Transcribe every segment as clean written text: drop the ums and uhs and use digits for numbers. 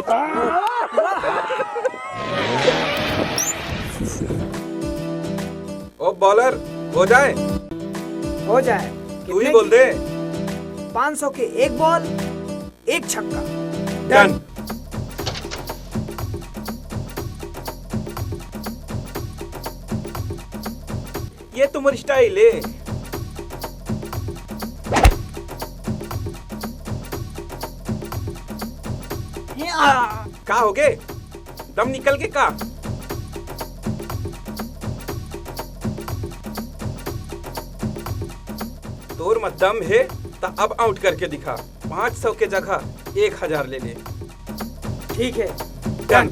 ओ bowler हो जाए। हो जाए। तू ही बोल दे। 500 के एक बॉल, एक छक्का। डन। ये तुम्हारी स्टाइल है। का हो गए? दम निकल के का? तोर में दम है तो अब आउट करके दिखा। 500 के जगह 1000 ले ले। ठीक है। डन।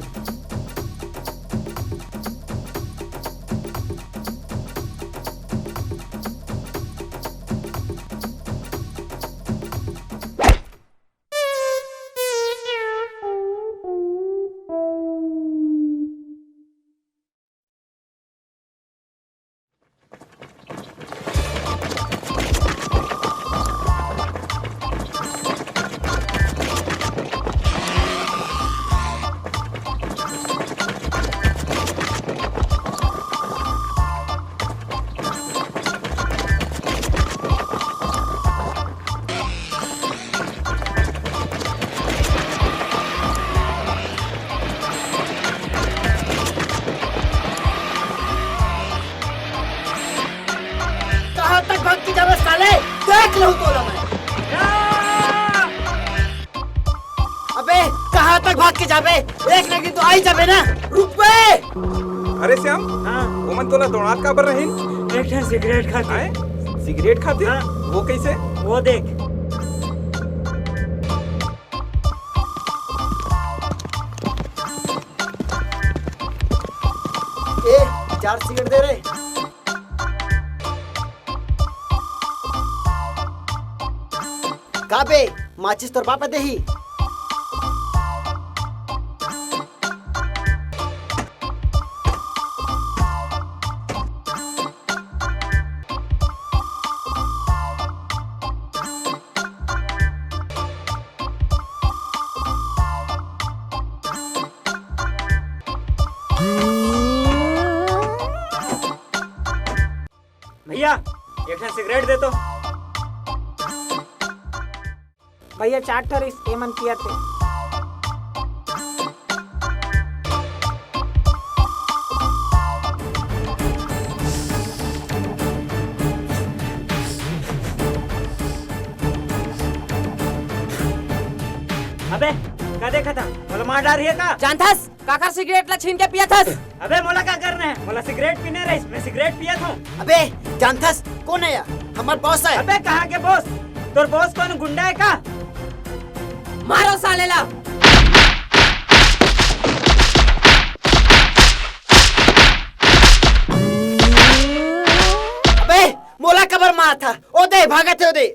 देख लूं तो मैं। अबे कहाँ तक भाग के जाबे? एक लगी तो आई जाबे ना। रुक बे। अरे श्याम, वो मन तोला दौड़ात का बर रहीन? एक ठन सिगरेट खाते। आए? सिगरेट खाते? वो कैसे? वो देख। ए, 4 सिगरेट दे रे। का बे माचिस तोर पापा दे ही। भैया एक ठन सिगरेट दे तो। भैया 4 ठर इस एमन किया थे। अबे का देखा था? मोला मार डाल रही है का? जानथस काकर सिगरेट ला छीन के पिया थस। अबे मोला क्या करना है? मोला सिगरेट पीने रही, मैं सिगरेट पिया था। अबे जानथस कौन है या? हमार बॉस है। अबे कहाँ के बॉस? तोर बॉस कौन गुंडा है का? मारो साले ला। अबे मोला कबर मारा था। ओ दे भागा थे ओ दे।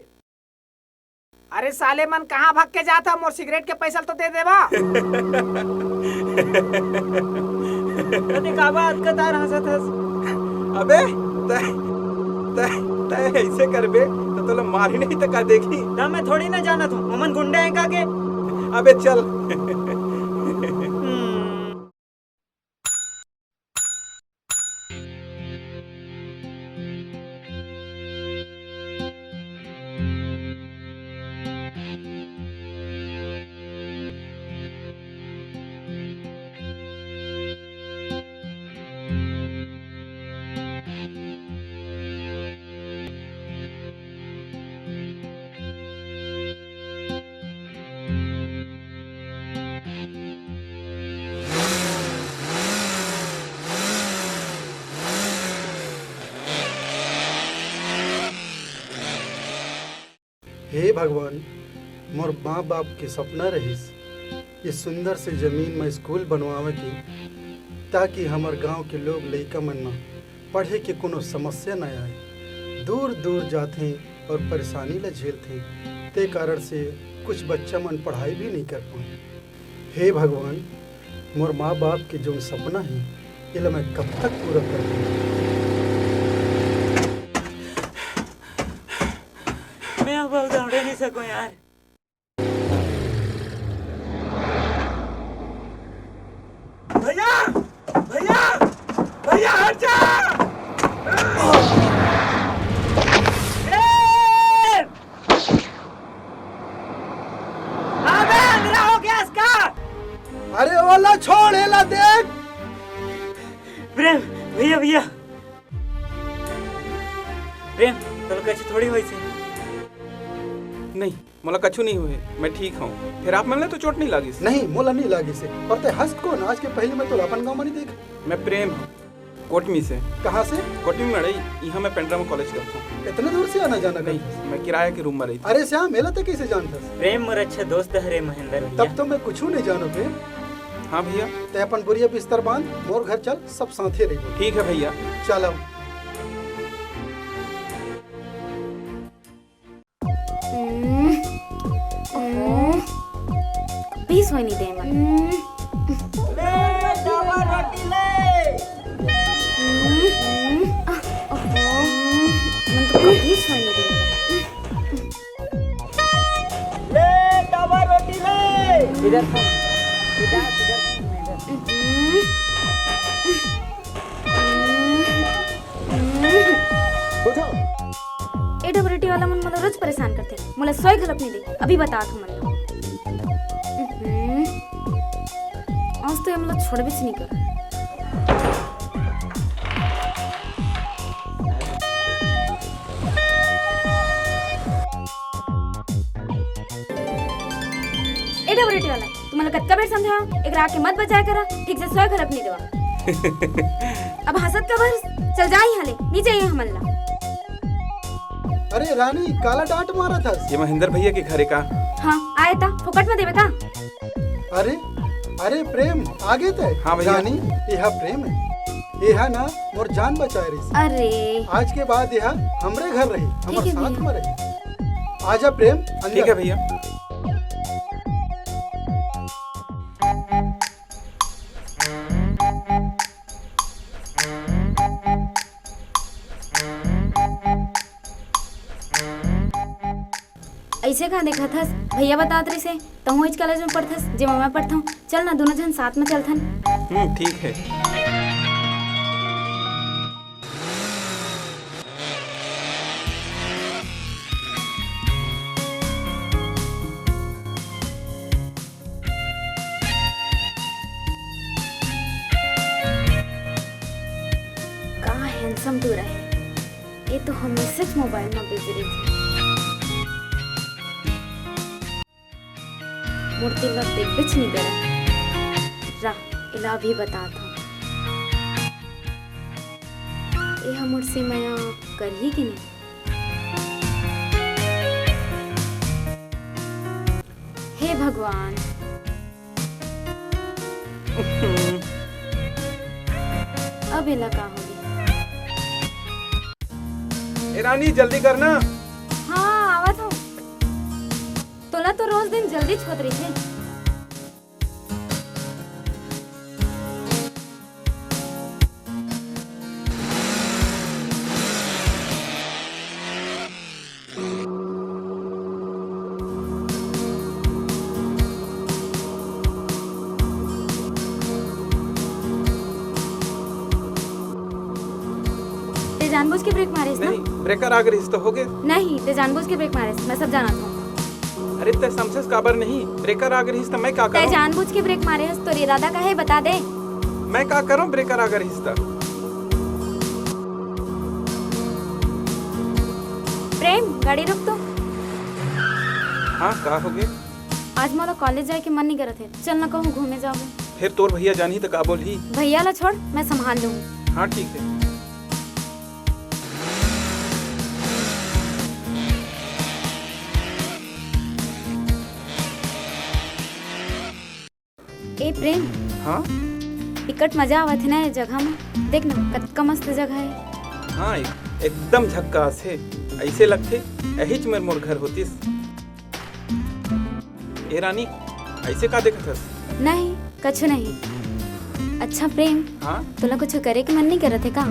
अरे साले मन कहाँ भाग के जाता? मोर सिगरेट के पैसा तो दे देवा। अरे का बात करता हंसत हंस। अबे तय ऐसे करबे तो तोला मारी नहीं तो का देखी? ना मैं थोड़ी ना जाना था। ममन गुंडे हैं का के? अबे चल। हे भगवान, मोर माँ बाप के सपना रहिस ये सुंदर से जमीन में स्कूल बनवावे की, ताकि हमार गांव के लोग लइका मन में पढ़े के कोनो समस्या न आए। दूर दूर जाते और परेशानी ल झेलते, ते कारण से कुछ बच्चा मन पढ़ाई भी नहीं कर पाए। हे भगवान, मोर माँ बाप के जो सपना है ये मैं कब तक पूरा कर दूँ? मैं अब दौड़ नहीं सकूं यार। भैया भैया भैया हट जा। अबे अंधेरा हो गया इसका। अरे ओला छोड़, एला देख। प्रेम भैया भैया प्रेम तो कैसे थोड़ी हुई थी। नहीं मोला कछु नहीं हुए, मैं ठीक हूँ। फिर आप मिलने तो चोट नहीं लगी? नहीं मोला नहीं लागी से। और ते हंस कौन? आज के पहले मैं तो अपन गाँव में नहीं देख। मैं प्रेम हूँ, कोटमी से। कहाँ से? कोटमी में रही, यहाँ मैं पेंड्रा में कॉलेज करता हूँ। इतने दूर से आना जाना नहीं, नहीं। मैं किराए के रूम में रही थी। अरे श्याम, मेला तो कैसे जानता? प्रेम मोर अच्छा दोस्त है रे महेंद्र तब भैया। तो मैं कुछ नहीं जानो पे। हाँ भैया ते अपन बुढ़िया बिस्तर बांध, मोर घर चल, सब साथे रही। ठीक है भैया। चल अब। पीस होई नहीं दे मन। ले डावा रोटी ले। मन तो पीस होई नहीं दे। ले डावा रोटी ले। इधर था इधर ए डबरेटी वाला मन मला रोज परेशान करते। मला सोय घलप नहीं दे। अभी बता तू मन। आज तो ये मला छोड़ भी नहीं कर। ए डबरेटी वाला तू मला कत्का बेर समझा एक रात के मत बचाया करा। ठीक से सोय घलप नहीं देवा। अब हंसत का बरस चल जा यहाँ ले, नीचे ये हमला। अरे रानी, काला डांट मारा था। ये महेंद्र भैया के घरे का। हाँ आया था, फुकट में देवे का। अरे अरे प्रेम आगे थे। हाँ भैया। रानी, यह प्रेम है। यह ना मोर जान बचाए रही। अरे आज के बाद यह हमरे घर रही, हमारे है साथ भैया। में रही। आजा प्रेम, अंदर। ठीक है भैया। ऐसे कहाँ देखा थस? भैया बतात रही से तहु इस कॉलेज में पढ़थस जे मैं पढ़ता हूँ। चल ना दोनों जन साथ में चलथन। ठीक है। का हैंडसम तू रहे। ये तो हमेशा मोबाइल में बिजी रही थी। मूर्ति लोग देख बिच नहीं करे। रा इला भी बताता हूँ। ये हम मुझसे माया करी कि नहीं? हे भगवान, अब इला का होगी। ए रानी जल्दी करना। हाँ आवत हूँ। तोला तो रोज दिन जल्दी छोत रही थे। ते जानबूझ के ब्रेक मारे ना? नहीं ब्रेकर आ गई तो हो गए। नहीं ते जानबूझ के ब्रेक मारे, मैं सब जाना था। अरे ते समझस काबर नहीं, ब्रेकर आ गई तो मैं क्या ते करूं? जानबूझ के ब्रेक मारे हस, तो इरादा का है बता दे। मैं क्या करूं ब्रेकर आ गई तो? प्रेम गाड़ी रोक तो। हाँ का हो गए? आज मोला कॉलेज जाए के मन नहीं करत है। चल ना कहूँ घूमे जाबो। फिर तोर भैया जानी तो का बोली? भैया ला छोड़, मैं संभाल लूंगी। हाँ ठीक है। ए प्रेम, हाँ टिकट मजा आवत है ना ये जगह में। देख ना कतका मस्त जगह है। हाँ एकदम झक्कास है। ऐसे लगते यही मेरे मोर घर होतीस। ए रानी ऐसे का देखत हस? नहीं कछु नहीं। अच्छा प्रेम, हाँ तोला कुछ करे के मन नहीं करत है का?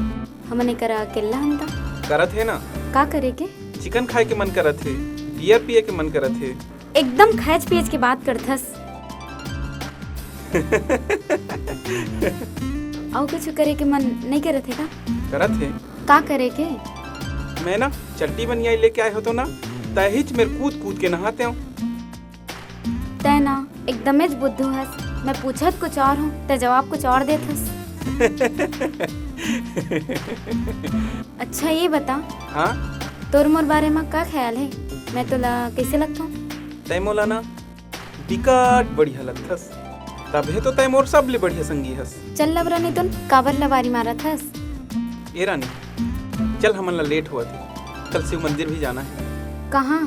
हमने करा अकेला हमता। करत है ना। का करे के? चिकन खाए के मन करत है, बियर पिए के मन करत है। एकदम खैच पियच के बात करथस। और कुछ करे के मन नहीं करत है का? करत है। का करे के? मैं ना चट्टी बनियाई लेके आए हो तो ना तहिच मेरे कूद कूद के नहाते हूँ। तै ना एकदमे ज बुद्धू हस। मैं पूछत कुछ और हूँ ते जवाब कुछ और देत हस। अच्छा ये बता, हाँ तोर मोर बारे में का ख्याल है? मैं तोला कैसे लगता हूँ? तय मोला ना बिकट बढ़िया लगथस। तबे तो तय मोर सबले बढ़िया संगी हस। चल लबरा नहीं तुन काबर लवारी मारत हस? ए रानी चल हमन ला लेट हुआ थी। कल शिव मंदिर भी जाना है। कहाँ?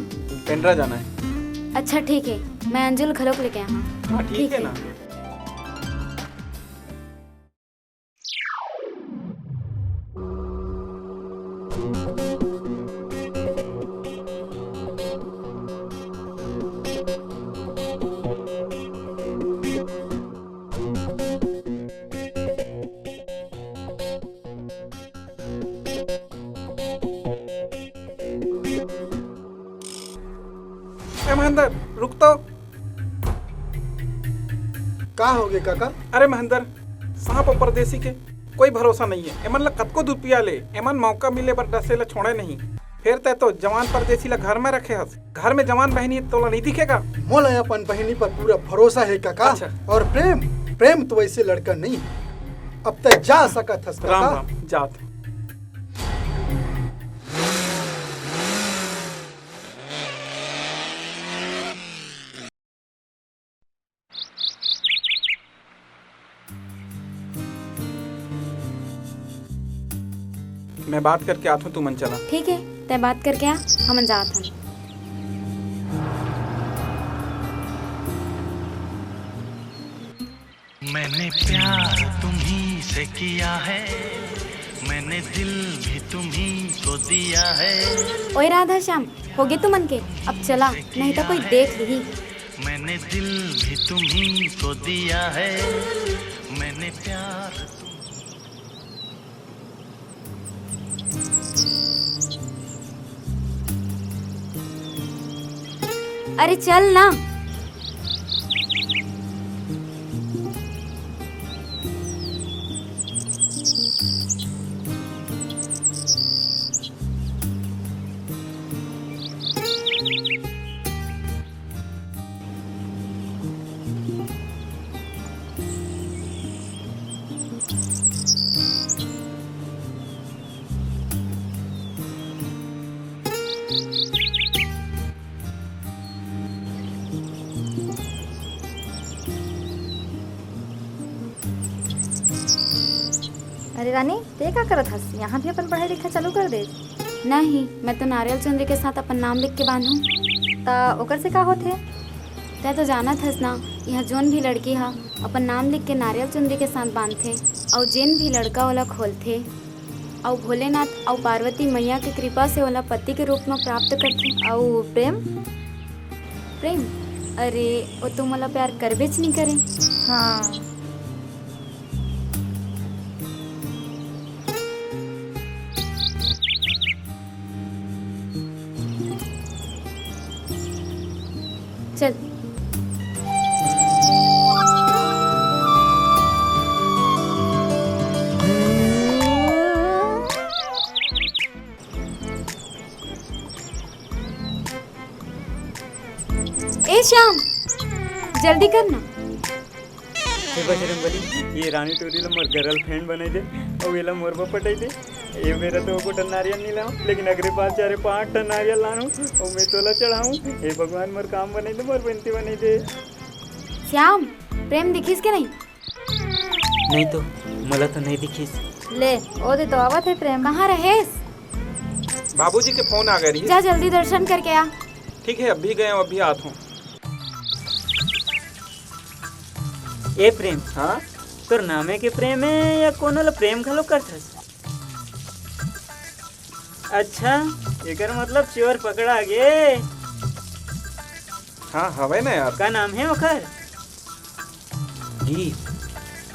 पेंड्रा जाना है। अच्छा ठीक है, मैं अंजुल घलोक लेके आया हूँ। हाँ ठीक है ना। महेंद्र रुक तो। का हो गए काका? अरे महेंद्र सांप और परदेसी के कोई भरोसा नहीं है। एमन ला कतको दूध पिया ले, एमन मौका मिले पर डसे ला छोड़े नहीं। फिर तय तो जवान परदेसी ला घर में रखे हस। घर में जवान बहनी तोला नहीं दिखेगा। मोला अपन बहनी पर पूरा भरोसा है काका। अच्छा। और प्रेम तो वैसे लड़का नहीं। अब तक जा सकत हस राम काका। राम जात। मैं बात करके आता हूँ, तू मन चला। ठीक है, तय बात करके आ, हम जात हन। मैंने प्यार तुम्ही से किया है, मैंने दिल भी तुम्ही को दिया है। ओए राधा श्याम, हो गए तू मन के? अब चला, नहीं तो कोई देख ली। मैंने दिल भी तुम्ही को दिया है, मैंने प्यार अरे चल ना। अरे रानी ते का करत हस? यहाँ भी अपन पढ़ाई लिखा चालू कर दे। नहीं, मैं तो नारियल चुनरी के साथ अपन नाम लिख के बांधूं। ता ओकर से का होथे? तै तो जानत हस ना, यहाँ जोन भी लड़की हा अपन नाम लिख के नारियल चुनरी के साथ बांधथे और जेन भी लड़का वाला खोलथे और भोलेनाथ और पार्वती मैया के कृपा से वाला पति के रूप में प्राप्त करथे। और प्रेम? प्रेम? अरे वो तो मला प्यार करबेच नहीं करे। हाँ चल। ए श्याम, जल्दी करना। हे बजरंगबली, ये रानी टोरी ला मोर गर्लफ्रेंड बनाई दे और एला मोर बा पटाई दे। ये मेरा तो को टन नारियल नहीं लाऊं, लेकिन अगले बार 4-5 टन नारियल लाऊं और मैं तोला चढ़ाऊं। हे भगवान मोर काम बनाई दे, मोर बनती बनाई दे। श्याम, प्रेम दिखिस के नहीं? नहीं तो मला तो नहीं दिखीस। ले ओ दे तो आवत है प्रेम। कहाँ रहेस? बाबूजी के फोन आ गए। जा जल्दी दर्शन करके आ। ठीक है, अभी गए अभी आता हूँ। ए प्रेम, हाँ तोर नामे के प्रेम है या कोनो ला प्रेम घलो करथस? अच्छा, एकर मतलब चोर पकड़ा गे। हाँ हवे ना यार। का नाम है ओकर?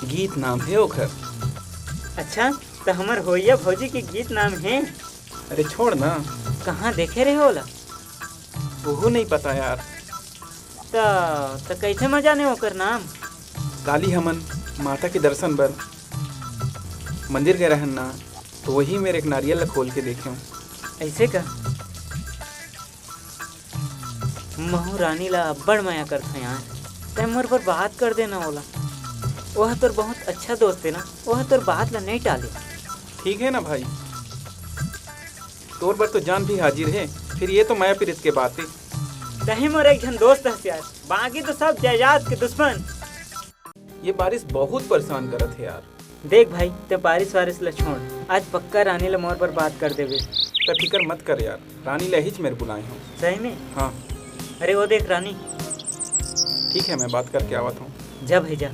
गीत नाम है ओकर। अच्छा, तो हमर होइया भौजी के गीत नाम है। अरे छोड़ ना, कहाँ देखे रहे होला? वो नहीं पता यार। तो कैसे मजा ने ओकर नाम? काली हमन माता के दर्शन बर मंदिर गए रहन ना, तो वही मेरे एक नारियल ला खोल के देखे। ऐसे का महू रानी ला अब्बड़ माया करता यार, तै मोर पर बात कर देना ओला। वह तोर बहुत अच्छा दोस्त है ना, वह तोर बात ला नहीं टाले। ठीक है ना भाई, तोर बर तो जान भी हाजिर है, फिर ये तो माया पीरित के बात है। तही मोर एक जन दोस्त है यार, बाकी तो सब जायदाद के दुश्मन। ये बारिश बहुत परेशान करत है यार। देख भाई, ते बारिश वारिश ला छोड़, आज पक्का रानी ला मोर पर बात कर देवे। तो फिक्र मत कर यार, रानी ला ही मेरे बुलाए हूँ। सही में? हाँ अरे वो देख रानी। ठीक है, मैं बात करके आवत हूँ। जा भाई जा।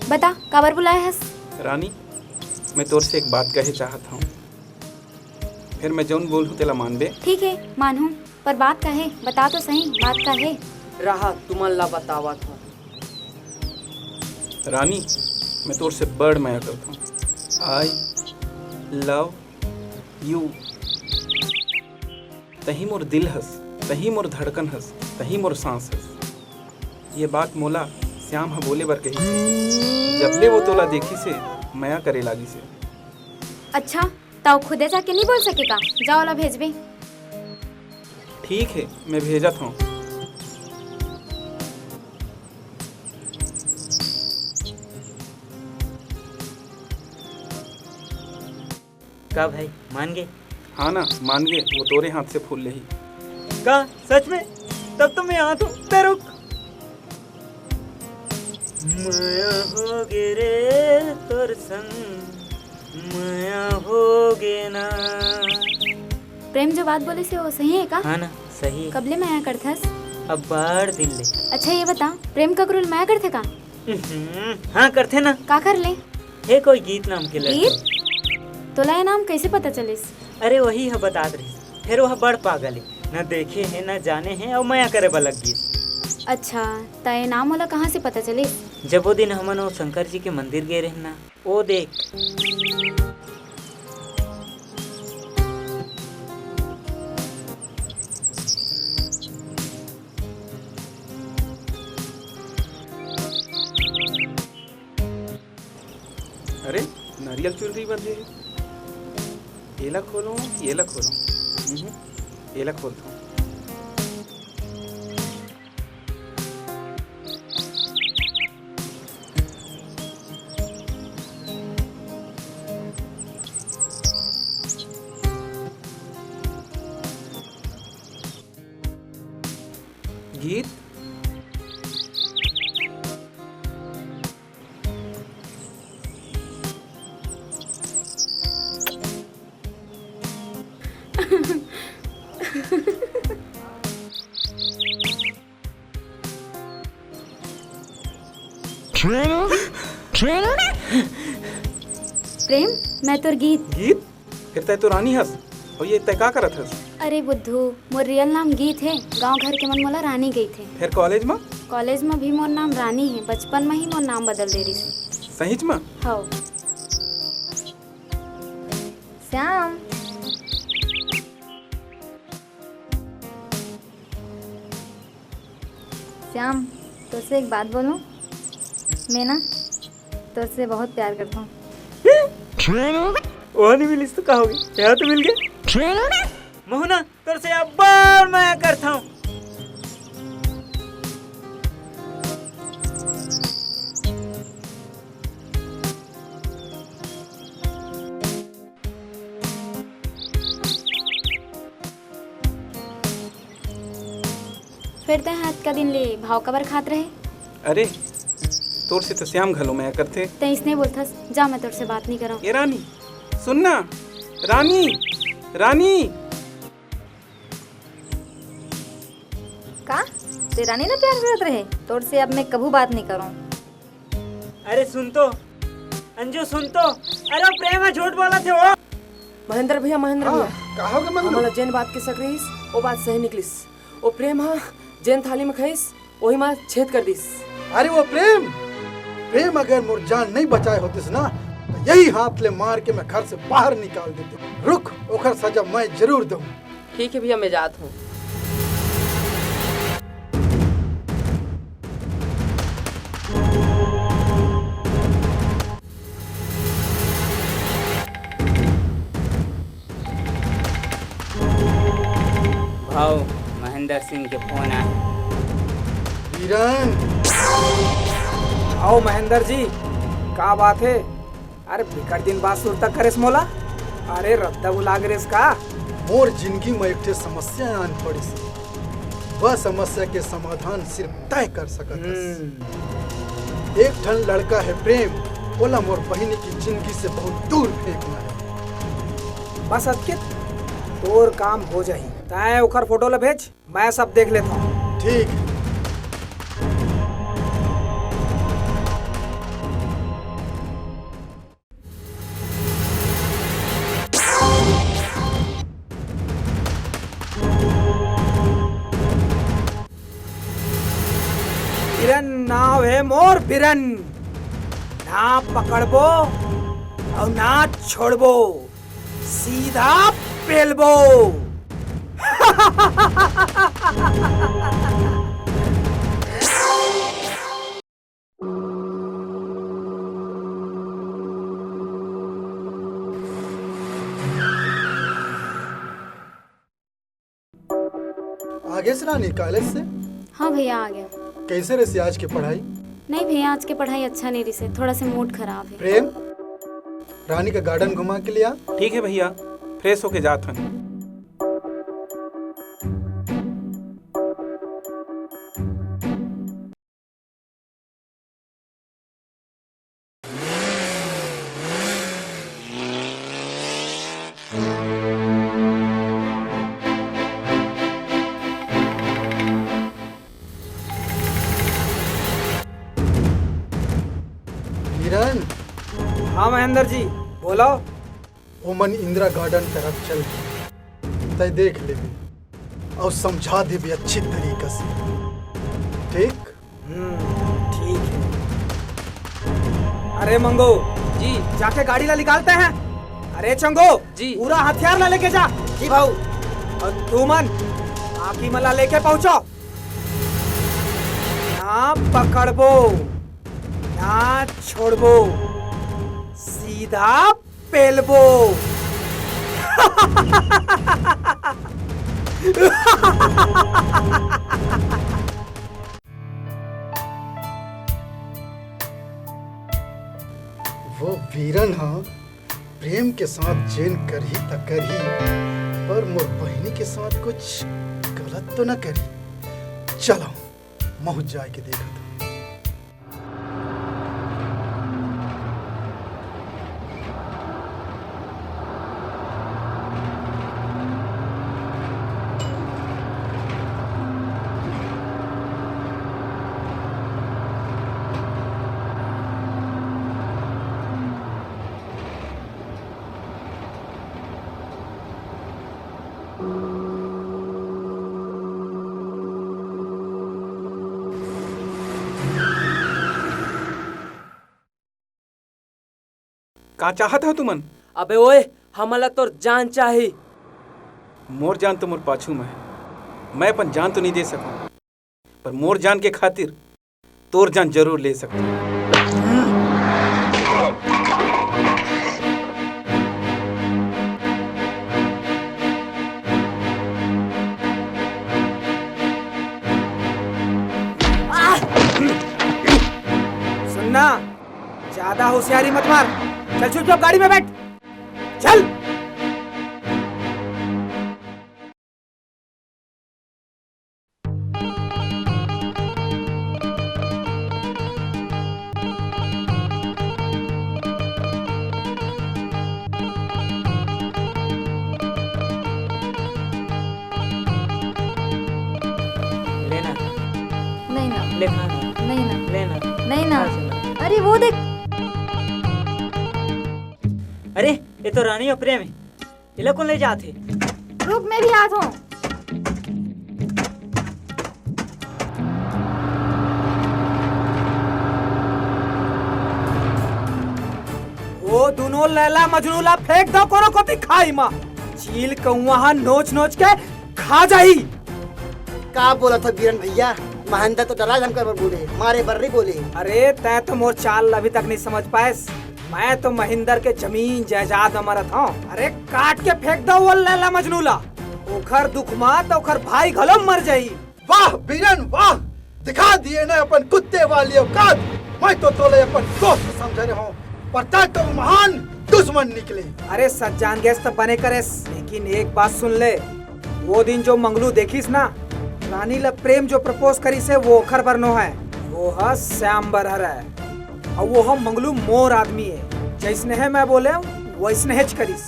बता काबर बुलाए हस? रानी, मैं तोर से एक बात कहे चाहत हूँ, फिर मैं जौन बोलूँ तेला मानबे? ठीक है मानूँ, पर बात का है, बता तो सही बात का है। रहा तुमन ला बतावत हूँ। रानी, मैं तोर से बड़ माया करता हूँ। I love you. तही मोर दिल हस, तही मोर धड़कन हस, तही मोर सांस हस। ये बात मोला श्याम हा बोले बर कही से, जबले वो तोला देखी से माया करे लागी से। अच्छा ताऊ खुदे जाके नहीं बोल सकेगा, जाओ वाला भेजबे। ठीक है, मैं भेजत हूँ। का भाई मान गए? हाँ ना, मान गए, वो तोरे हाथ से फूल ले ही। का सच में? तब तो मैं यहाँ हूँ, ते रुक। माया हो गे रे तोर संग, माया हो गे ना। प्रेम जो बात बोले से वो सही है का? हाँ ना, सही है। कबले माया करथस? अब बाढ़ दिल ले। अच्छा ये बता, प्रेम ककरुल माया करथे का? हाँ करते ना। का कर ले? है कोई गीत नाम के लड़के। गीत? तोला ये नाम कैसे पता चलिस? अरे वही है बता रही, फिर वह बड़ पागल है, न देखे है न जाने है और माया करे बलग गई। अच्छा तय नाम वाला कहाँ से पता चलिस? जब वो दिन हमन वो शंकर जी के मंदिर गए रहना, वो देख। अरे नारियल चुनरी बंधे है, येला खोलो येला खोलो, येला खोलता हूँ। गीत प्रेम मैं तोर गीत। गीत? फिर तय तो रानी हस, और ये तय का करत हस? अरे बुद्धू, मोर रियल नाम गीत है, गांव घर के मन मोला रानी गई थे। फिर कॉलेज में? कॉलेज में भी मोर नाम रानी है, बचपन में ही मोर नाम बदल दे रही से। सहीच में? हाँ। श्याम श्याम तुझसे एक बात बोलूं? मैं ना तुझसे बहुत प्यार करता हूँ। वो नहीं मिली तो कहोगी, यहाँ तो मिल गया। मोहना तोर से अब्बड़ माया करता हूँ। फिर तय हाथ का दिन ले भाव कबर खात रहे? अरे तोर से तो श्याम घलो माया करते। तय इसने बोलथस जा मैं तोर से बात नहीं करा। ये रानी सुनना, रानी रानी। का ते रानी ना प्यार करत रहे तोर से? अब मैं कभू बात नहीं करूँ। अरे सुन तो अंजू, सुन तो। अरे प्रेम झूठ बोला थे वो। महेंद्र भैया, महेंद्र भैया, कहा के मन हमारा जैन बात के सक रहीस, वो बात सही निकलिस। वो प्रेम हाँ जैन थाली में खाइस, वही माँ छेद कर दिस। अरे वो प्रेम, प्रेम अगर मोर जान नहीं बचाए होतिस ना, तो यही हाथ ले मार के मैं घर से बाहर निकाल देती। रुक, ओखर सजा मैं जरूर दूँ। ठीक है भैया, मैं जात हूँ। भाऊ महेंद्र सिंह के फोन आए। वीरन, आओ महेंद्र जी, का बात है? अरे बिकट दिन बाद सुरता करेस मोला। अरे रद्दा बुला गरेस का? मोर जिंदगी में एक ठे समस्या आन पड़ी सी। वह समस्या के समाधान सिर्फ तय कर सकत हस। एक ठन लड़का है प्रेम, बोला मोर बहिनी की जिंदगी से बहुत दूर फेंकना है। बस अतकित तोर काम हो जाही। तय ओखर फोटो ला भेज, मैं सब देख लेता हूँ। ठीक है। बिरन नाव है मोर बिरन, ना पकड़बो और ना छोड़बो, सीधा पेलबो। आगे से रानी कॉलेज से हाँ भैया आ गया। कैसे रही आज की पढ़ाई? नहीं भैया, आज की पढ़ाई अच्छा नहीं रही से, थोड़ा सा मूड खराब है। प्रेम, रानी का गार्डन घुमा के लिया। ठीक है भैया, फ्रेश होके जात हन। वीरन, हाँ महेंद्र जी बोलो। ओमन इंदिरा गार्डन तरफ चल तय देख ले भी और समझा दे भी अच्छी तरीके से। ठीक? ठीक है। अरे मंगो जी, जाके गाड़ी ला निकालते हैं। अरे चंगो जी। पूरा हथियार ला लेके जा। जी भाऊ। और तू मन आकी मला लेके पहुंचो। ना पकड़बो ना छोड़बो, सीधा पेलबो। वो वीरन हाँ, प्रेम के साथ जेन करही त करही, पर मोर बहिनी के साथ कुछ गलत तो न करी। चलो महु जाए के देखा था। का चाहत हो तुमन? अबे ओए, हमला तोर जान चाही। मोर जान तो मोर पाछू में है। मैं अपन जान तो नहीं दे सकूं, पर मोर जान के खातिर तोर जान जरूर ले सकता हूं। सुनना, ज्यादा होशियारी मत मार। चल चुपचाप गाड़ी में बैठ। चल। लेना नहीं ना, ले खाना नहीं ना, लेना। नहीं ना। अरे वो देख। अरे ये तो रानी और प्रेम है, ये लोग कौन ले जाते? रुक, मैं भी आता हूँ। वो दोनों लैला मजनूला फेंक दो कोनो कोती खाई माँ। चील कौआ नोच नोच के खा जाई। का बोला था बीरन भैया? महेंद्र तो डरा जमकर बोले, मारे बर्री बोले। अरे तय तो मोर चाल अभी तक नहीं समझ पाए। मैं तो महेंद्र के जमीन जायदाद में मरत हूँ। अरे काट के फेंक दो वो लैला मजनूला। ओखर दुख मात ओखर भाई घलम मर जाई। वाह बीरन वाह, दिखा दिए ना अपन कुत्ते वाली औकात। मैं तो तोले अपन दोस्त समझ रहे हूँ, पर तय तो महान दुश्मन निकले। अरे सज्जान गैस तो बने करेस, लेकिन एक बात सुन ले। वो दिन जो मंगलू देखिस ना, रानी ला प्रेम जो प्रपोज करी से वो ओखर बरनो है। वो है श्याम बरहर है और वो हम मंगलू मोर आदमी है। जैसने है मैं बोले वैसने हेच करीस।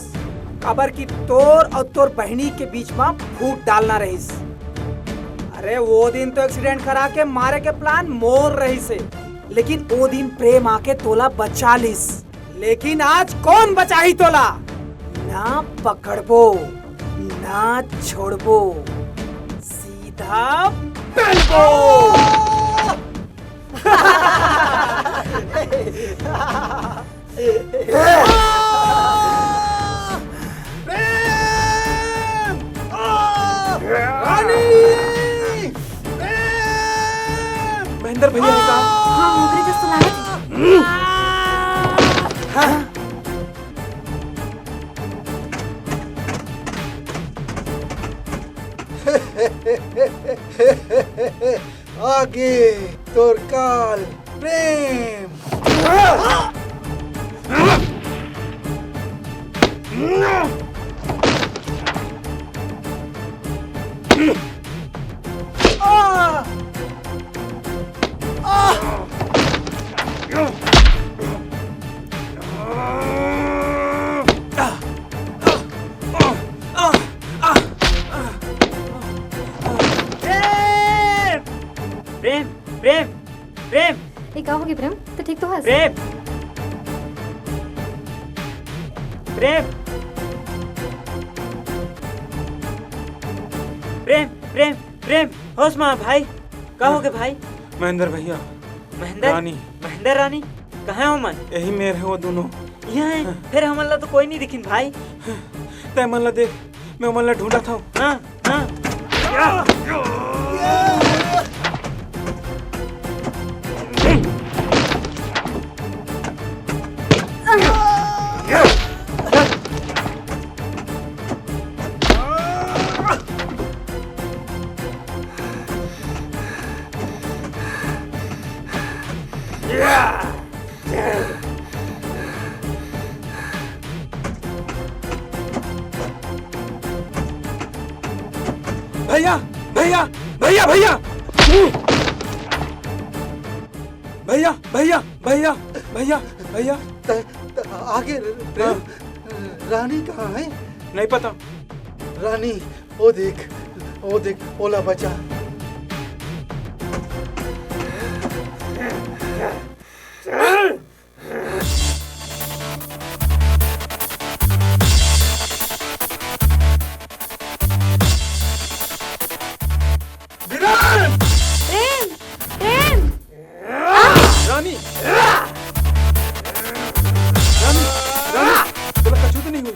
खबर की तोर और तोर बहनी के बीच में फूट डालना रहीस। अरे वो दिन तो एक्सीडेंट करा के मारे के प्लान मोर रही से, लेकिन वो दिन प्रेम आके तोला बचा लिस। लेकिन आज कौन बचा ही तोला? ना पकड़बो ना छोड़बो, सीधा पेलबो। महेंद्र भैया ने कहा। हाँ नौकरी जो सुनाया आगे तोर काल प्रेम। प्रेम प्रेम प्रेम ये क्या होगी प्रेम? तो ठीक तो है। प्रेम प्रेम प्रेम प्रेम प्रेम होश में भाई। का हो गए भाई? महेंद्र भैया, महेंद्र रानी। महेंद्र रानी कहाँ हो मन? यही मेरे है वो दोनों। यहाँ है? फिर हमला तो कोई नहीं दिखिन भाई। तय मन ला देख, मैं मन ला ढूंढा था। हाँ हाँ भैया भैया भैया भैया भैया भैया भैया भैया भैया आगे प्रेम। रानी कहाँ है? नहीं पता। रानी वो देख ओला बचा। प्रेम प्रेम रानी रानी रानी बोला कछू तो नहीं हुई।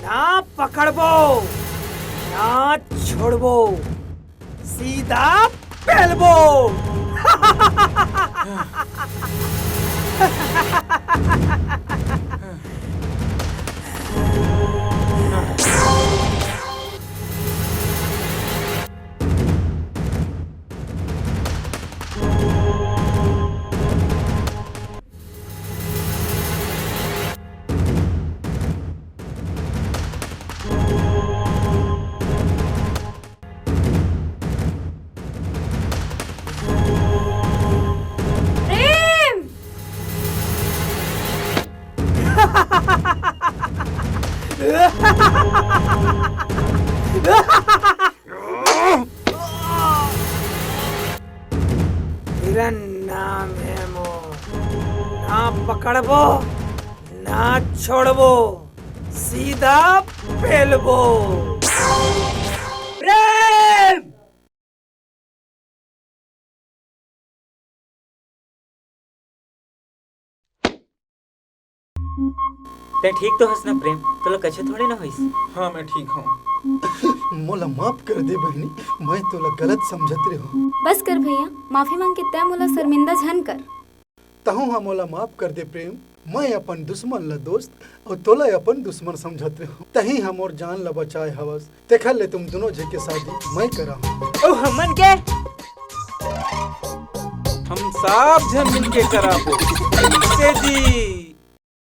ना पकड़बो ना छोड़बो, सीधा पेलबो। प्रेम! तेरा नाम है मो, ना पकड़बो ना छोड़बो, सीधा पेलबो। प्रेम! ते ठीक तो हंस ना प्रेम, तो कछे थोड़े ना होइस। हाँ मैं ठीक हूँ। मोला माफ कर दे बहनी, मैं तोला गलत समझत रहे हो। बस कर भैया, माफी मांग के तय मोला शर्मिंदा झन कर। तहु हम मोला माफ कर दे प्रेम, मैं अपन दुश्मन ला दोस्त और तोला अपन दुश्मन समझत रहे हो। तही हम और जान ला बचाए हवस। देखा ले तुम दोनों जे के शादी मैं करा हूँ। ओ हमन के हम सब जन मिल के कराबो। जी